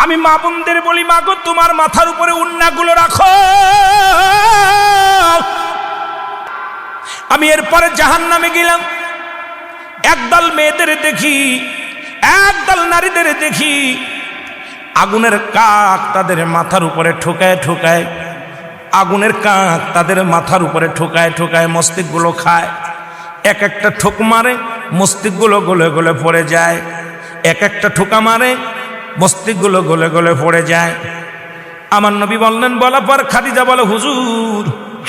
আমি মা বোনদের বলি, মা গো তোমার মাথার উপরে উন্নাগুলো রাখো। আমি এরপরে জাহান্নামে গেলাম, একদল মেয়েদের দেখি, একদল নারীদের দেখি, আগুনের কাক তাদের মাথার উপরে ঠোকায় ঠোকায়, আগুনের কাক তাদের মাথার উপরে ঠোকায় ঠোকায় মস্তিষ্কগুলো খায়। এক একটা ঠোক মারে, মস্তিষ্কগুলো গলে গলে পড়ে যায়। এক একটা ঠোকা মারে, মস্তিষ্কগুলো গলে গলে পড়ে যায়। আমার নবী বললেন, বলার পর খাদিজা বলে, হুজুর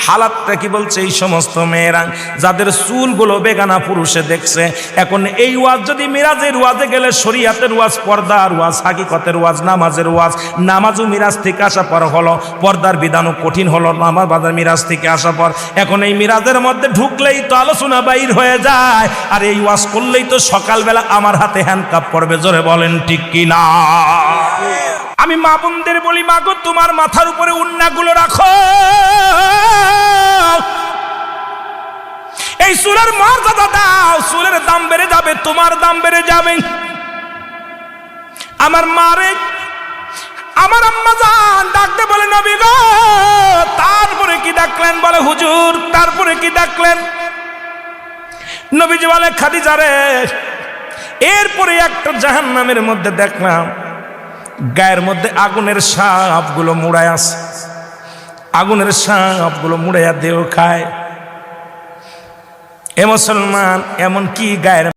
হালাতটা কি বলছে? এই সমস্ত মেয়েরা যাদের চুলগুলো বেগানা পুরুষে দেখছে, এখন এই ওয়াজ যদি মিরাজের ওয়াজে গেলে, শরীয়তের ওয়াজ, পর্দার ওয়াজ, হাকিকতের ওয়াজ, নামাজের ওয়াজ, নামাজও মিরাজ থেকে আসা পর হলো, পর্দার বিধানও কঠিন হলো নামাজ বাজার মিরাজ থেকে আসা পর। এখন এই মিরাজের মধ্যে ঢুকলেই তো আলোচনা বাইর হয়ে যায়, আর এই ওয়াজ করলেই তো সকালবেলা আমার হাতে হ্যান্ডকাপ পড়বে। জোরে বলেন ঠিক কিনা? আমি মা বোনদের বলি, মা গো তোমার মাথার উপরে উন্নাগুলো রাখো। এই চুলের মর্যাদা দাও, চুলের দাম বেড়ে যাবে, তোমার দাম বেড়ে যাবে। আমার মারে, আমার আম্মা জান ডাকতে বলে, নবী গো তারপরে কি ডাকলেন? বলে, হুজুর তারপরে কি ডাকলেন? নবীজি বলে, খাদিজা রে, এরপরে একটা জাহান্নামের মধ্যে দেখলাম গায়ের মধ্যে আগুনের সাপগুলো মুড়ায় আছে, আগুনের সাপগুলো মুড়াইয়া দেহ খায়। এ মুসলমান, এমন কি গায়ের